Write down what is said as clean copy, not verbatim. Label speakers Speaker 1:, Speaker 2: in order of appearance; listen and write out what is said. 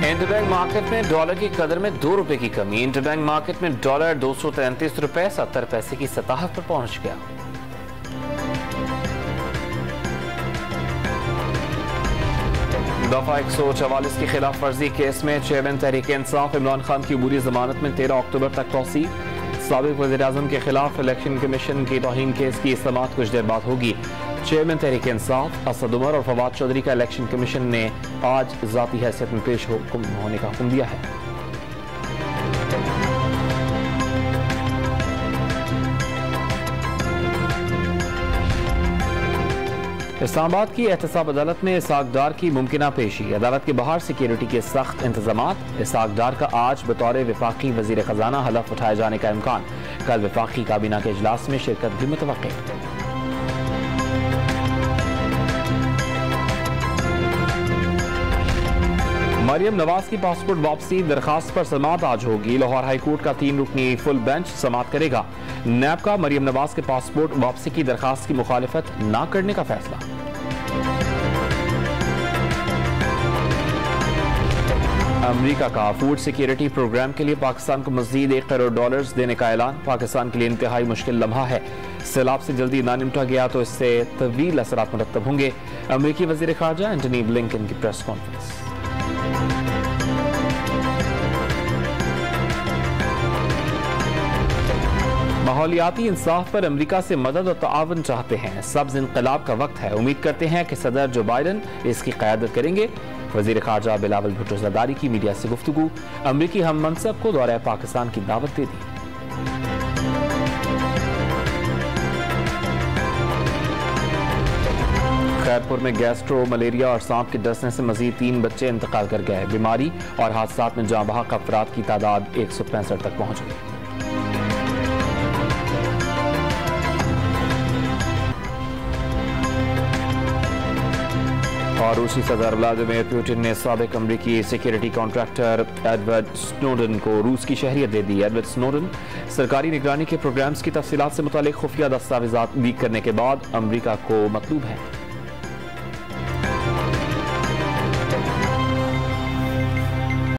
Speaker 1: Interbank market में dollar की कदर में 2 रुपए की कमी। इंटरबैंक मार्केट में डॉलर 233 रुपए 70 पैसे की सतह पर पहुंच गया। दफा 144 की खिलाफ वर्जी केस में चेयरमैन तहरीक इंसाफ इमरान खान की अबूरी जमानत में 13 अक्टूबर तक तौसी। साबिक वज़ीर-ए-आज़म के खिलाफ इलेक्शन कमीशन की तौहीन केस की समाअत कुछ देर बाद होगी। चेयरमैन तहरीक इंसाफ असद उमर और फवाद चौधरी का इलेक्शन कमीशन ने आज ज़ाती हैसियत में पेश होने का हुक्म दिया है। इस्लामाबाद की एहतसाब अदालत में इसाक डार की मुमकिना पेशी। अदालत के बाहर सिक्योरिटी के सख्त इंतजामात। इसाक डार का आज बतौर वफाकी वजीर खजाना हलफ उठाए जाने का इम्कान। कल वफाकी काबीना के इजलास में शिरकत भी मुतवक्किल। मरियम नवाज की पासपोर्ट वापसी दरखास्त पर समाअत आज होगी। लाहौर हाईकोर्ट का 3 रुकनी फुल बेंच समाअत करेगा। नैब का मरियम नवाज के पासपोर्ट वापसी की दरखास्त की मुखालिफत न करने का फैसला। अमेरिका का फूड सिक्योरिटी प्रोग्राम के लिए पाकिस्तान को मजीद $1 करोड़ देने का ऐलान। पाकिस्तान के लिए इंतहाई मुश्किल लम्हा है। सैलाब से जल्दी ना निपटा गया तो इससे तवील असरात मुरत्तब होंगे। अमेरिकी वजीर खारजा एंटनी ब्लिंकन की प्रेस कॉन्फ्रेंस। माहौलियाती इंसाफ पर अमेरिका से मदद और ताआवन चाहते हैं। सब्ज इनकलाब का वक्त है। उम्मीद करते हैं कि सदर जो बाइडन इसकी क़यादत करेंगे। वज़ीर ख़ारजा बिलावल भुट्टो ज़रदारी की मीडिया से गुफ्तगू। अमरीकी हम मनसब को दौरे पाकिस्तान की दावत दे दी। खैरपुर में गैस्ट्रो मलेरिया और सांप के डसने से मजीद 3 बच्चे इंतकाल कर गए। बीमारी और हादसात में जाँ बहक अफराद की तादाद 165 तक पहुंच गई। और रूसी सदर व्लादिमीर पुतिन ने साबिक अमरीकी सिक्योरिटी कॉन्ट्रैक्टर एडवर्ड स्नोडन को रूस की शहरियत दे दी। एडवर्ड स्नोडन सरकारी निगरानी के प्रोग्राम्स की तफसीलात से मुतालिक खुफिया दस्तावेजात लीक करने के बाद अमरीका को मतलूब है।